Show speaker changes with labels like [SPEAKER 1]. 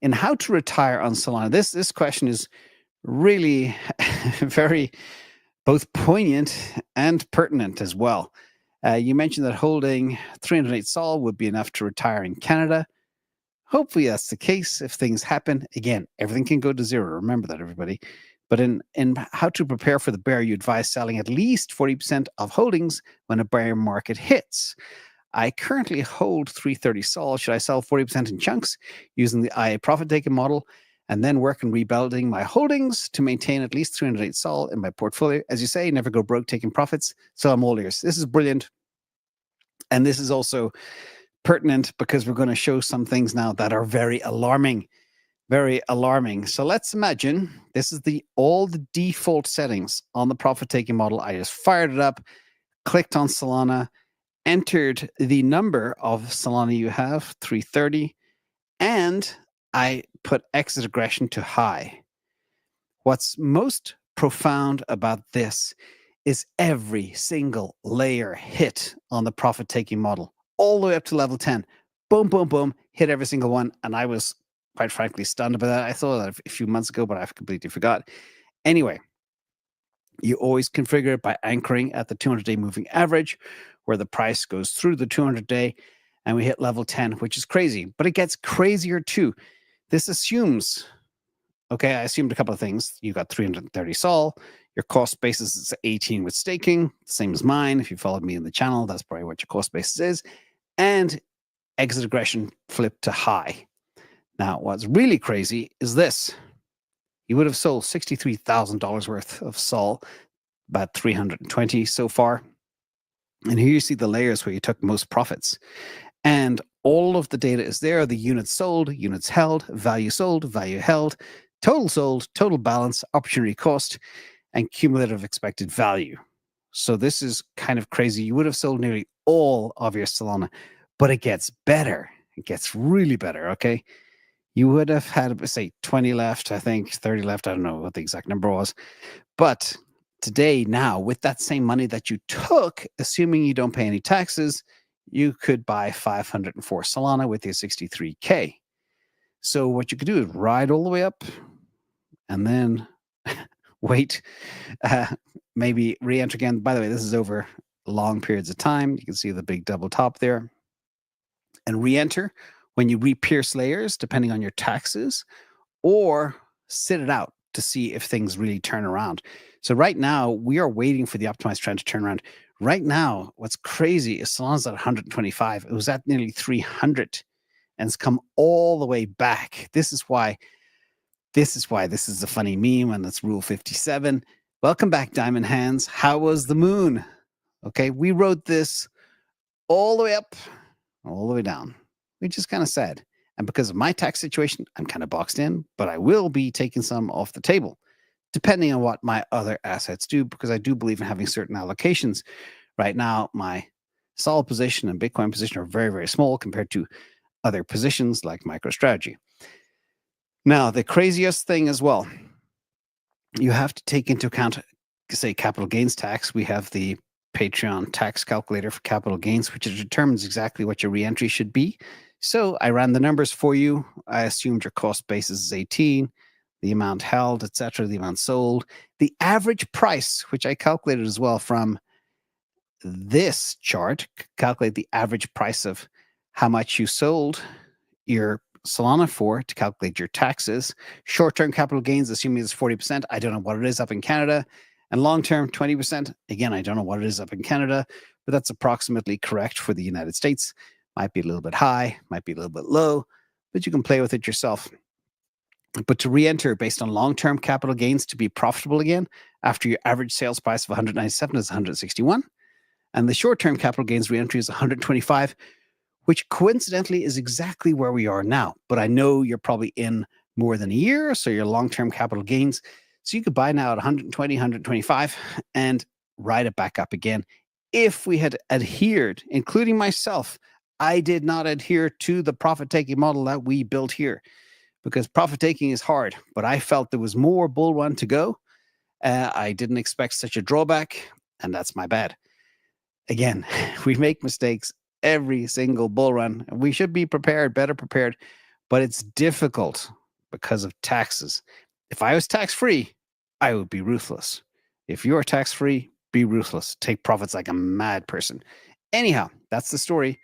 [SPEAKER 1] in how to retire on Solana. This question is really very both poignant and pertinent as well. You mentioned that holding 308 Sol would be enough to retire in Canada. Hopefully that's the case if things happen. Again, everything can go to zero. Remember that, everybody. But in how to prepare for the bear, you advise selling at least 40% of holdings when a bear market hits. I currently hold 330 Sol. Should I sell 40% in chunks using the IA profit-taking model and then work on rebuilding my holdings to maintain at least 308 Sol in my portfolio? As you say, never go broke taking profits. So I'm all ears. This is brilliant. And this is also pertinent because we're going to show some things now that are very alarming. Very alarming. So let's imagine this is all the default settings on the profit-taking model. I just fired it up, clicked on Solana, entered the number of Solana you have, 330, and I put exit aggression to high. What's most profound about this is every single layer hit on the profit-taking model, all the way up to level 10. Boom, boom, boom, hit every single one. And I was, quite frankly, stunned about that. I thought that a few months ago, but I've completely forgot. Anyway, you always configure it by anchoring at the 200-day moving average, where the price goes through the 200-day, and we hit level 10, which is crazy. But it gets crazier too. This assumes, okay, I assumed a couple of things. You got 330 Sol. Your cost basis is 18 with staking, same as mine. If you followed me in the channel, that's probably what your cost basis is. And exit aggression flipped to high. Now, what's really crazy is this. You would have sold $63,000 worth of Sol, about 320 so far. And here you see the layers where you took most profits. And all of the data is there. The units sold, units held, value sold, value held, sold, total balance, opportunity cost, and cumulative expected value. So this is kind of crazy. You would have sold nearly all of your Solana, but it gets better. It gets really better, okay? You would have had, say, 20 left, I think, 30 left. I don't know what the exact number was. But today, now, with that same money that you took, assuming you don't pay any taxes, you could buy 504 Solana with your 63K. So what you could do is ride all the way up and then wait, maybe re-enter again. By the way, this is over long periods of time. You can see the big double top there. And re-enter when you re-pierce layers, depending on your taxes, or sit it out to see if things really turn around. So right now, we are waiting for the optimized trend to turn around. Right now, what's crazy is Solana's at 125. It was at nearly 300, and it's come all the way back. This is why this is a funny meme, and that's Rule 57. Welcome back, Diamond Hands. How was the moon? Okay, we wrote this all the way up, all the way down, which is kind of sad. And because of my tax situation, I'm kind of boxed in, but I will be taking some off the table, depending on what my other assets do, because I do believe in having certain allocations. Right now, my Sol position and Bitcoin position are very, very small compared to other positions like MicroStrategy. Now, the craziest thing as well, you have to take into account, say, capital gains tax. We have the Patreon tax calculator for capital gains, which determines exactly what your reentry should be. So I ran the numbers for you. I assumed your cost basis is 18, the amount held, etc., the amount sold, the average price, which I calculated as well from this chart, calculate the average price of how much you sold your Solana for to calculate your taxes. Short-term capital gains, assuming it's 40%. I don't know what it is up in Canada. And long-term, 20%. Again, I don't know what it is up in Canada, but that's approximately correct for the United States. Might be a little bit high, might be a little bit low, but you can play with it yourself. But to re-enter based on long-term capital gains to be profitable again, after your average sales price of 197 is 161, and the short-term capital gains re-entry is 125, which coincidentally is exactly where we are now. But I know you're probably in more than a year, so your long-term capital gains. So you could buy now at 120, 125 and ride it back up again. If we had adhered, including myself, I did not adhere to the profit-taking model that we built here because profit-taking is hard, but I felt there was more bull run to go. I didn't expect such a drawback, and that's my bad. Again, we make mistakes every single bull run. We should be prepared, better prepared, but it's difficult because of taxes. If I was tax-free, I would be ruthless. If you're tax-free, be ruthless. Take profits like a mad person. Anyhow, that's the story.